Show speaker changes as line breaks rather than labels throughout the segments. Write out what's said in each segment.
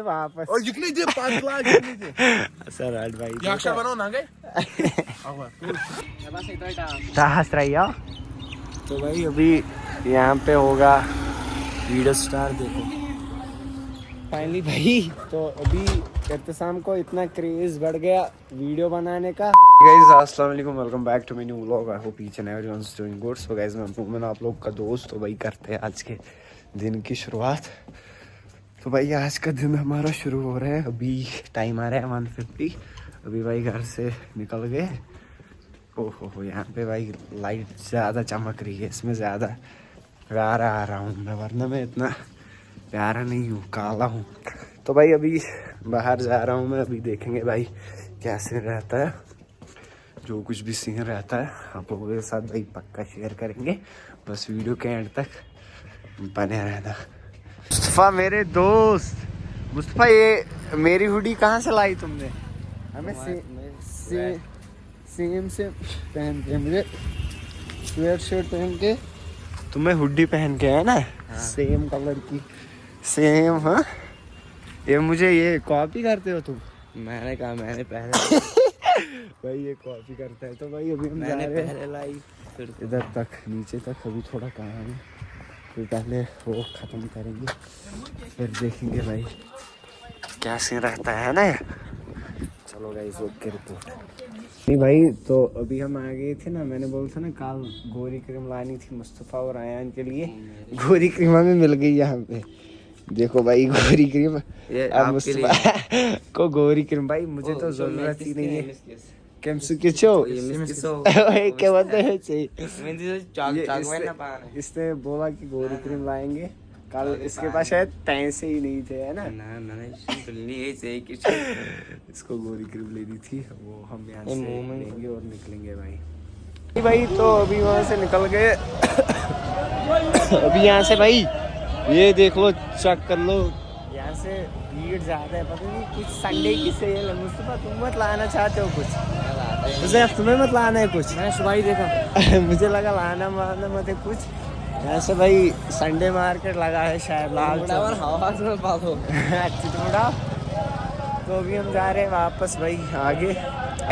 वापस सर भाई तो भाई अभी यहाँ पे होगा वीडियो स्टार। देखो फाइनली भाई, तो अभी इर्तिसाम को इतना क्रेज बढ़ गया वीडियो बनाने का। गाइस अस्सलाम वालेकुम, welcome back to my new vlog. I hope each and everyone is doing good. So guys, मैं आप लोग का दोस्त। तो भाई करते हैं आज के दिन की शुरुआत। तो भाई आज का दिन हमारा शुरू हो रहा है। अभी टाइम आ रहा है 1:50। अभी भाई घर से निकल गए। ओहो यहाँ पे भाई लाइट ज़्यादा चमक रही है, इसमें ज़्यादा प्यारा आ रहा हूँ मैं, वरना मैं इतना प्यारा नहीं हूँ, काला हूँ। तो भाई अभी बाहर जा रहा हूँ मैं। अभी देखेंगे भाई क्या सीन रहता है। जो कुछ भी सीन रहता है आप लोगों के साथ भाई पक्का शेयर करेंगे। बस वीडियो के एंड तक बने रहना। मुस्तफ़ा मेरे दोस्त, मुस्तफ़ा ये मेरी हुडी कहाँ से लाई तुमने? हमें सेम से पहन के, मुझे स्वेट शर्ट पहन के, तुम्हें हुडी पहन के है ना। हाँ। सेम कलर की सेम। हाँ ये मुझे ये कॉपी करते हो तुम? मैंने कहा मैंने पहले भाई ये कॉपी करता है। तो भाई अभी हम मैंने पहले लाई, फिर इधर तक नीचे तक अभी थोड़ा काम है, फिर पहले वो ख़त्म करेंगे, फिर देखेंगे भाई क्या सीन रहता है ना। चलो गाइस ओके रिपोर्ट। नहीं भाई, तो अभी हम आ गए थे ना, मैंने बोला था ना कल गोरी क्रीम लानी थी मुस्तफ़ा और आयान के लिए। गोरी क्रीम हमें मिल गई यहाँ पे। देखो भाई गोरी क्रीम, अब मुस्तफ़ा को गोरी क्रीम भाई मुझे तो ज़रूरत ही नहीं है। क्या बोलते हैं इसने बोला कि गोरी क्रीम लाएंगे कल। इसके पास शायद पैसे ही नहीं थे, है ना। इसको गोरी क्रीम लेनी थी, वो हम यहाँ से लेंगे और निकलेंगे भाई। तो अभी वहाँ से निकल गए। अभी यहाँ से भाई ये देख लो, चेक कर लो, यहाँ से भीड़ ज़्यादा है। पता नहीं कुछ संडे की सेल है। मुस्तफ़ा तुम मत लाना चाहते हो कुछ? मुझे तुम्हें मत लाना है कुछ? मैंने सुबह ही देखा मुझे लगा लाना मारना मत है कुछ। यहाँ से भाई संडे मार्केट लगा है शायद लाल तो अभी हम जा रहे हैं वापस भाई आगे।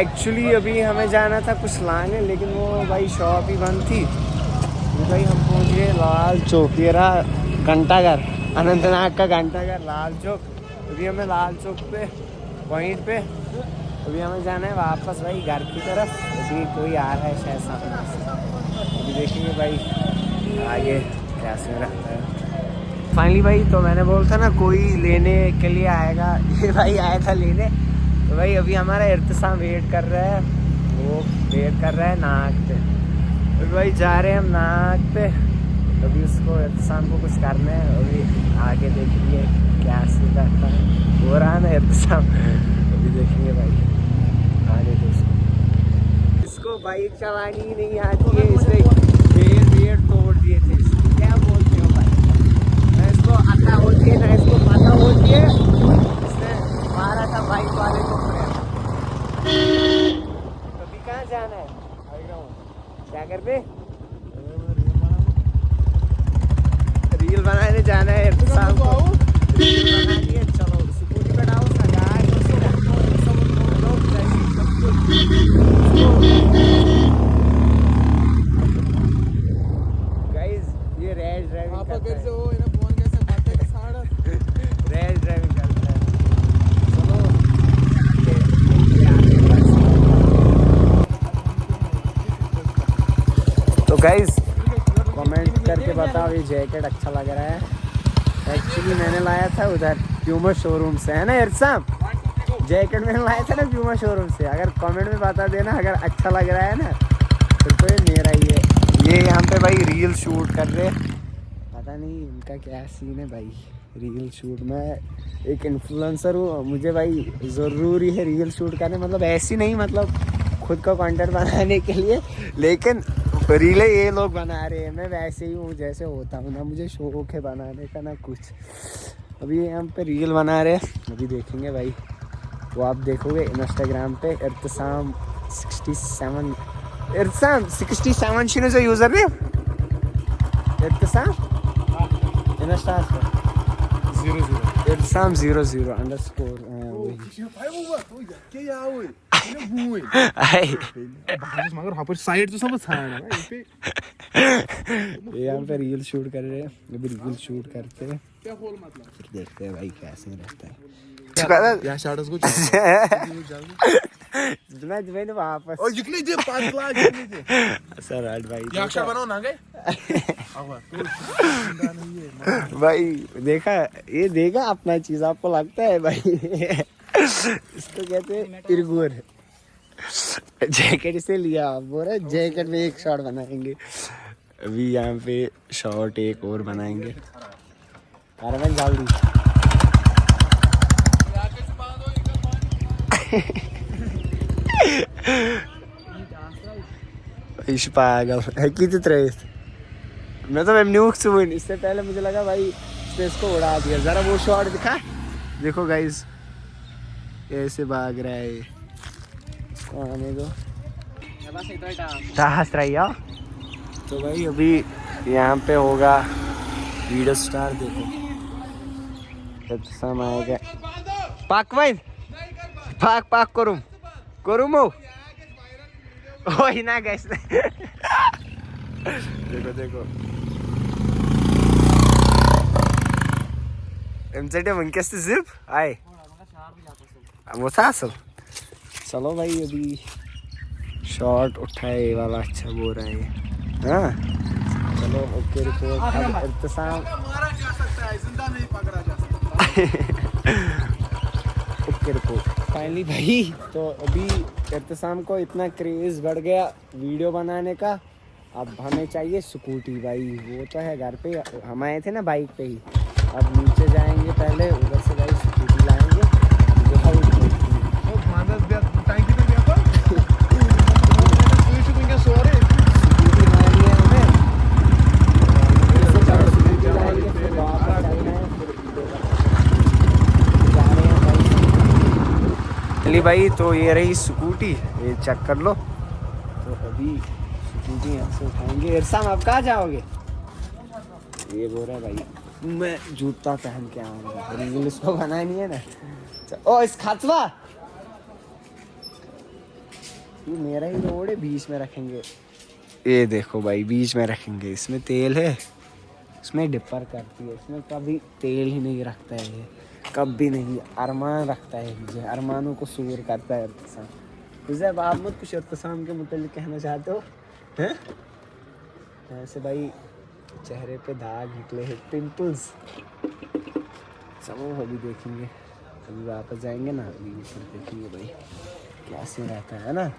एक्चुअली अभी हमें जाना था कुछ लाने, लेकिन वो भाई शॉप ही बंद थी। तो भाई हम पहुँच गए लाल चौक, ये रहा घंटाघर, अनंतनाग का घंटाघर लाल चौक। अभी हमें लाल चौक पे पॉइंट पे अभी हमें जाना है वापस भाई घर की तरफ। अभी कोई आ रहा है शायद सामने से, अभी देखेंगे भाई आगे कैसे रहता है। फाइनली भाई तो मैंने बोला था ना कोई लेने के लिए आएगा, ये भाई आया था लेने। तो भाई अभी हमारा इर्तिसाम वेट कर रहा है, वो वेट कर रहा है नाक पे। अभी भाई जा रहे हैं हम नाक पे। अभी उसको इर्तिसाम को कुछ करना है, अभी आगे देखेंगे क्या सीन रहता है। हो रहा है ना इर्तिसाम, अभी देखेंगे भाई आगे। दोस्तों इसको बाइक चलानी ही नहीं आती है, इससे पेड़ तोड़ दिए थे। क्या बोलते हो भाई? ना इसको अता होती है ना इसको पता होती है, इसने मारा था बाइक वाले को। अभी कहाँ जाना है? क्या कर पे रील बनाने जाना है इर्तिसाम को। रील बनानी है, चलो स्कूटी पे डालो गाइस। ये रैश ड्राइविंग करता है, रैश ड्राइविंग करता है। चलो तो गाइस कमेंट करके बताओ ये जैकेट अच्छा लग रहा है। एक्चुअली मैंने लाया था उधर प्यूमा शोरूम से, है ना इर्तिसाम? जैकेट मैंने लाया था ना प्यूमा शोरूम से। अगर कमेंट में बता देना अगर अच्छा लग रहा है ना, फिर तो ये मेरा ही है। ये यहाँ पे भाई रील शूट कर रहे, पता नहीं इनका क्या सीन है भाई। रील शूट, मैं एक इन्फ्लुएंसर हूँ, मुझे भाई ज़रूरी है रील शूट करने। मतलब ऐसी नहीं, मतलब खुद का कंटेंट बनाने के लिए, लेकिन रीलें ये लोग बना रहे हैं। मैं वैसे ही हूँ जैसे होता हूँ ना, मुझे शौक है बनाने का ना कुछ। अभी यहाँ पे रील बना रहे हैं, अभी देखेंगे भाई। वो आप देखोगे इंस्टाग्राम पे इर्तिसाम 67, इर्तिसाम 67 यूज़र नेम इर्तिसाम कितना स्टार्स है?
0-0.
इरसाम 00 अंडरस्कोर आई
मगर हाँ पर साइड तो सब छाया ना पे
ये यहाँ पे रील शूट कर रहे हैं, अभी रील शूट करते हैं,
क्या होल मतलब
फिर देखते हैं भाई कैसे रहता है।
या शाडस को
मैंने वापस
ओ युकली दे 5 लाख युकली दे
सर हट भाई
या अक्षर बनाओ ना गए आवा
भाई देखा, ये देगा अपना चीज, आपको लगता है भाई इसको कहते हैं इरगुर। जैकेट से लिया, बोल रहे जैकेट में एक शॉट बनाएंगे। अभी यहाँ पे शॉट एक और बनाएंगे। कारवन जल्दी इस पागल है कितने त्रेस। मैं तो न्यूक से हुई, इससे पहले मुझे लगा भाई इसको उड़ा दिया। जरा वो शॉट दिखा, देखो गाइस ऐसे भाग रहा है। इसको आने दो हंस रही है। तो भाई अभी यहाँ पे होगा वीडियो स्टार। देखो सब आएगा पाक भाई, पाक पाक करूँ करूँ ओ ही ना गैस देखो देखो एमसेट वंकेस जिप आए वो था असल। चलो भाई अभी शॉट उठाए ये वाला अच्छा बोल रहा है। हाँ चलो ओके रिपोर्ट। अब इर्तिसाम
मारा जा सकता है, जिंदा नहीं पकड़ा जा सकता।
ओके रिपोर्ट फाइनली भाई। तो अभी इर्तिसाम को इतना क्रेज बढ़ गया वीडियो बनाने का, अब हमें चाहिए स्कूटी भाई। वो तो है घर पे, हम आए थे ना बाइक पे ही, अब नीचे जाएंगे पहले, उधर से भाई स्कूटी लाएंगे। भाई तो ये रही स्कूटी, ये चेक कर लो। तो अभी स्कूटी यहाँ से उठाएंगे। इरसाम आप कहाँ जाओगे? ये बोल रहा है भाई मैं जूता पहन के आऊँगा, रील इसको बनानी है ना। ओ इस खाचवा, ये मेरा ही रोड है, बीच में रखेंगे। ये देखो भाई बीच में रखेंगे, इसमें तेल है, इसमें डिपर करती है, इसमें कभी तेल ही नहीं रखता है ये, कभी नहीं। अरमान रखता है मुझे, अरमानों को सूर करता है इर्तिसाम। तुझे अब आप मत कुछ इर्तिसाम के मुतालिक कहना चाहते हो हैं? ऐसे भाई चेहरे पे दाग निकले हैं, पिंपल्स। चलो अभी देखेंगे, अभी वापस जाएंगे ना, अभी फिर देखेंगे भाई कैसे रहता है ना।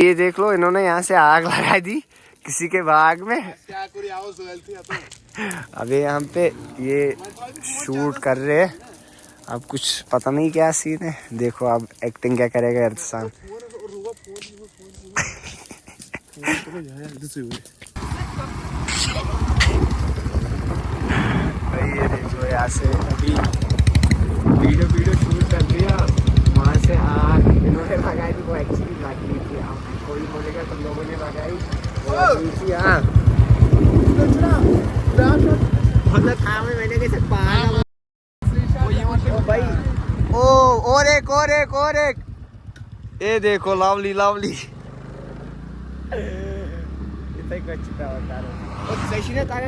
ये देख लो, इन्होंने यहाँ से आग लगा दी किसी के बाग में। अभी यहाँ पे ये शूट कर रहे हैं, अब कुछ पता नहीं क्या सीन है। देखो अब एक्टिंग क्या करेगा इर्तिसाम। भाई ये देखो यहाँ से अभी वीडियो शूट कर दिया, वहाँ से आग इन्होंने भगाई थी, वो एक्चुअली भागी थी। आप कोई बोलेगा तुम लोगों ने भगाई थी। हाँ मैंने कैसे पाया भाई। ओ और एक ये देखो लवली लवली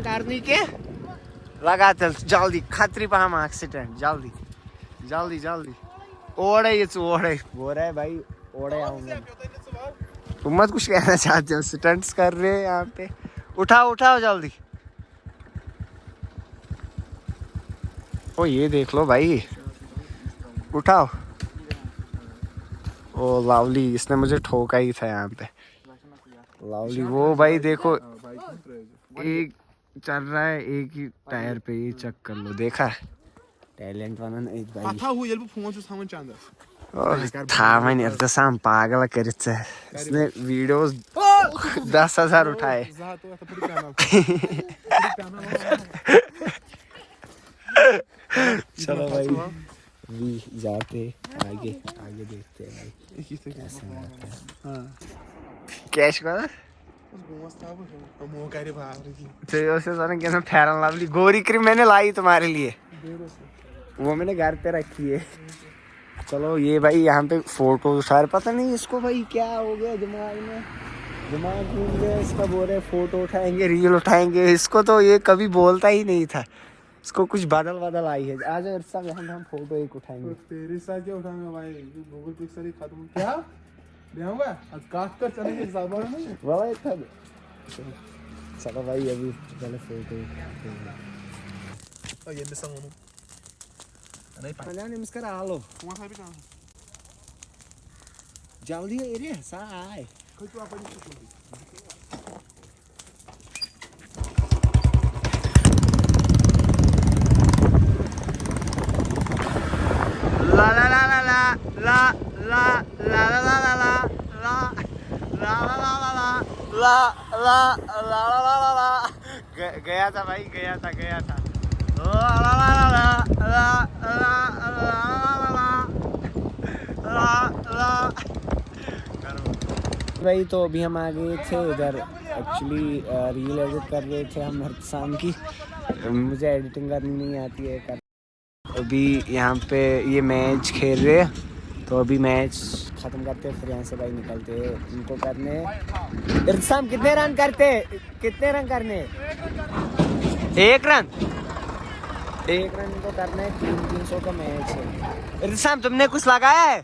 करनी के लगा चल जल्दी खतरी पर हम एक्सीडेंट जल्दी जल्दी जल्दी ओड़े ये ओड़े बोल रहा है भाई ओड़े आऊंगा। तुम मत कुछ कहना चाहते हो, स्टंट्स कर रहे हैं यहाँ पे। उठाओ उठाओ जल्दी। ओ ये देख लो भाई, उठाओ। ओ लवली, इसने मुझे ठोका ही था यहाँ पे। लवली वो भाई देखो एक चल रहा है एक ही टायर पे, ये चेक कर लो। देखा टैलेंट वाला नहीं भाई। था मैंने इर्तिसाम पागल करित से, इसने वीडियोस 10,000 उठाए। चलो भाई भी जाते आगे आगे देखते हैं भाई कैसे रहता है। कैश का
उस घूमस था वो मुंह करे बाहर की
चाहिए से सारे कहना फेयर एंड लवली गोरी क्रीम मैंने लाई तुम्हारे लिए,
देर से
वो मैंने घर पे रखी है। चलो ये भाई यहाँ पे फोटो सारे, पता नहीं इसको भाई क्या हो गया दिमाग में, दिमाग घूम गया इसका। बोल रहे फोटो उठाएंगे, रील उठाएंगे, इसको तो ये कभी बोलता ही नहीं था, इसको कुछ बदल आई है। आज सब यहाँ पे हम फोटो एक उठाएंगे।
तेरे साथ क्या उठाऊंगा भाई, गूगल पिक्सल ही खत्म क्या देऊंगा आज काट कर चलेंगे साबर में
वाह था। चलो भाई अभी पहले फोटो
और ये मिसंग हूं नहीं पा
मजा नमस्कार हालो
वहां से भी कहां
जल्दी एरिया साय
कोई तो आप नहीं
ला ला ला ला ला ला ला ला ला ला ला ला ला ला ला ला गया था भाई, गया था ला ला ला ला ला ला ला भाई। तो अभी हम आ गए थे इधर, एक्चुअली रील एडिट कर रहे थे हम हर शाम की, मुझे एडिटिंग करनी नहीं आती है कर। अभी यहाँ पे ये मैच खेल रहे हैं, तो अभी मैच ख़त्म करते हैं फिर यहाँ से भाई निकलते हैं। इनको करने इरसाम कितने रन करते, कितने रन करने, 1 रन इनको करना है। 300 का मैच है। इरसाम तुमने कुछ लगाया है?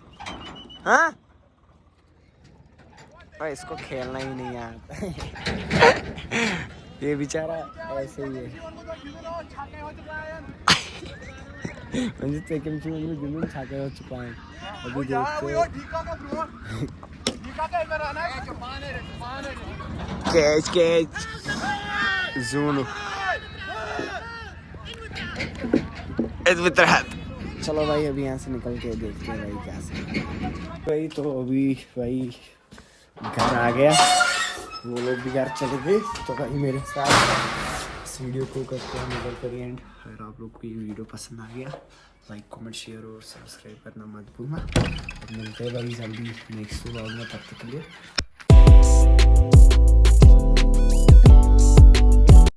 हाँ भाई इसको खेलना ही नहीं आता ये बेचारा ऐसे ही है। मुझे सेकंड सीजन में जुनून छाके हो चुका है। अभी देखते कैच जून चलो भाई अभी यहाँ से निकल के देखते हैं भाई क्या से भाई। तो अभी भाई घर आ गया, वो लोग भी घर चले गए, तो भाई मेरे साथ इस वीडियो को करते हैं नजर करिए एंड। अगर आप लोग को ये वीडियो पसंद आ गया लाइक कमेंट शेयर और सब्सक्राइब करना मत भूलना। और मिलते हैं भाई जल्दी नेक्स्ट व्लॉग में, तब तक के लिए।